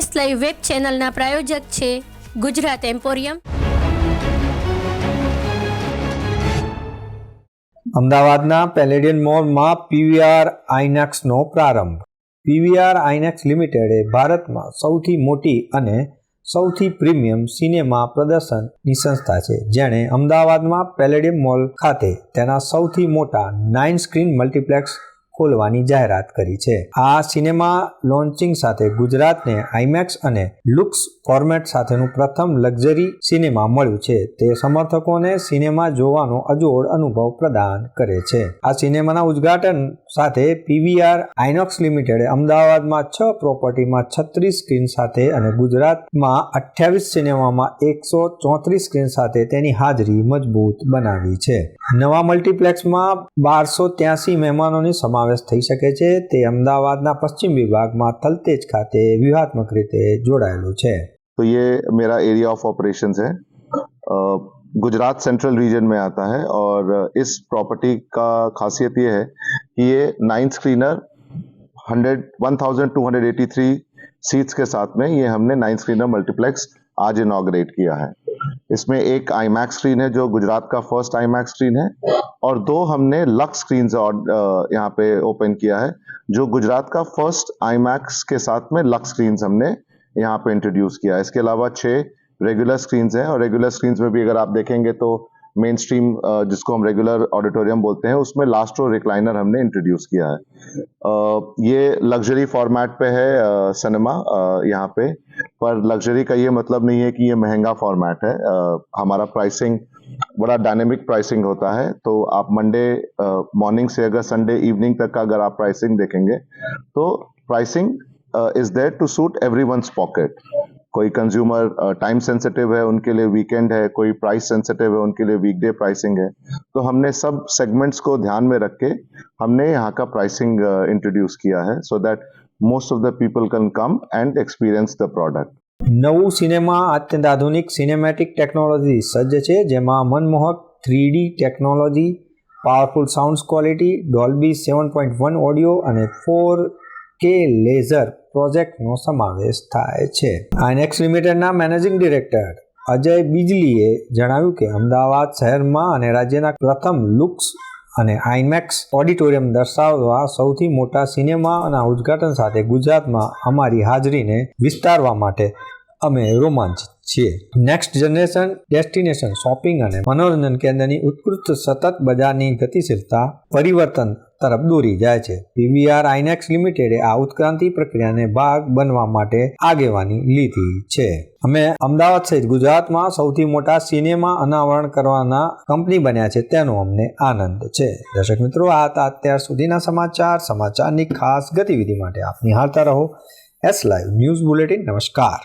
S live web ચેનલના પ્રાયોજક છે Gujarat emporium. અમદાવાદના પેલેડિયન મોલમાં પીવીઆર આઇનેક્સનો પ્રારંભ. પીવીઆર આઇનેક્સ લિમિટેડે ભારતમાં સૌથી મોટી અને સૌથી પ્રીમિયમ સિનેમા પ્રદર્શનની સંસ્થા છે, જેણે અમદાવાદમાં પેલેડિયમ મોલ ખાતે તેના સૌથી મોટા 9 સ્ક્રીન મલ્ટીપ્લેક્સ ખોલવાની જાહેરાત કરી છે. આ સિનેમા લોન્ચિંગ સાથે ગુજરાતને આઈમેક્સ અને લુક્સ ફોર્મેટ સાથેનું પ્રથમ લક્ઝરી સિનેમા મળ્યું છે. તે સમર્થકોને સિનેમા જોવાનો અજોડ અનુભવ પ્રદાન કરે છે. આ સિનેમાના ઉદ્ઘાટન સાથે પીવીઆર આઇનોક્સ લિમિટેડે અમદાવાદમાં 6 પ્રોપર્ટીમાં 36 સ્ક્રીન સાથે અને ગુજરાતમાં 28 સિનેમામાં 134 સ્ક્રીન સાથે તેની હાજરી મજબૂત બનાવી છે. નવા મલ્ટીપ્લેક્સમાં 1283 મહેમાનોની સમાવેશ થઈ શકે છે. તે અમદાવાદના પશ્ચિમ વિભાગમાં થલતેજ ખાતે વ્યૂહાત્મક રીતે જોડાયેલું છે. तो ये मेरा एरिया ऑफ ऑपरेशंस है, गुजरात सेंट्रल रीजन में आता है और इस प्रॉपर्टी का खासियत ये है कि ये 9 स्क्रीनर 1283 सीट्स के साथ में ये हमने 9 स्क्रीनर मल्टीप्लेक्स आज इनॉग्रेट किया है. इसमें एक आईमैक्स स्क्रीन है जो गुजरात का फर्स्ट आईमैक्स स्क्रीन है और 2 हमने लक्स स्क्रीन्स यहाँ पे ओपन किया है जो गुजरात का फर्स्ट आईमैक्स के साथ में लक्स स्क्रीन्स हमने यहाँ पे इंट्रोड्यूस किया है. इसके अलावा 6 रेगुलर स्क्रीन्स हैं और रेगुलर स्क्रीन्स में भी अगर आप देखेंगे तो मेन स्ट्रीम जिसको हम रेगुलर ऑडिटोरियम बोलते हैं उसमें लास्ट रो रिक्लाइनर हमने इंट्रोड्यूस किया है. ये लग्जरी फॉर्मेट पे है सिनेमा यहाँ पे, पर लग्जरी का ये मतलब नहीं है कि ये महंगा फॉर्मेट है. हमारा प्राइसिंग बड़ा डायनेमिक प्राइसिंग होता है, तो आप मंडे मॉर्निंग से अगर संडे इवनिंग तक का अगर आप प्राइसिंग देखेंगे तो pricing is there to suit everyone's pocket. कोई कंज्यूमर टाइम सेंसिटिव है उनके लिए वीकेंड है, कोई प्राइस सेंसिटिव है उनके लिए वीकडे प्राइसिंग है. तो हमने सब सेगमेंट्स को ध्यान में रख के हमने यहाँ का प्राइसिंग इंट्रोड्यूस किया है so that most of the people can come and experience the product. નવું સિનેમા અત્યંત આધુનિક સિનેમેટિક ટેકનોલોજી સજ્જ છે, જેમાં મનમોહક 3D technology, powerful sound quality, Dolby 7.1 audio અને 4K લેઝર પ્રોજેક્ટનો સમાવેશ થાય છે. આઇનેક્સ લિમિટેડના મેનેજિંગ ડિરેક્ટર અજય બીજલીએ જણાવ્યું કે અમદાવાદ શહેરમાં અને રાજ્યના પ્રથમ લુક્સ અને આઈમેક્સ ઓડિટોરિયમ દર્શાવવા સૌથી મોટા સિનેમાના ઉદ્ઘાટન સાથે ગુજરાતમાં અમારી હાજરીને વિસ્તારવા માટે અમે રોમાંચિત છીએ. નેક્સ્ટ જનરેશન ડેસ્ટિનેશન શોપિંગ અને મનોરંજન કેન્દ્રની ઉત્કૃષ્ટ સતત બજારની ગતિશીલતા પરિવર્તન તરફ દોરી જાય છે. પીવીઆર આઇનેક્સ લિમિટેડે આ ઉત્ક્રાંતિ પ્રક્રિયાને ભાગ બનવા માટે આગેવાની લીધી છે. અમે અમદાવાદ સહિત ગુજરાતમાં સૌથી મોટા સિનેમા અનાવરણ કરવાના કંપની બન્યા છે, તેનો અમને આનંદ છે. દર્શક મિત્રો, આ હતા અત્યાર સુધીના સમાચારની ખાસ ગતિવિધિ માટે આપ નિહાળતા રહો એસ લાઈવ ન્યૂઝ બુલેટિન. નમસ્કાર.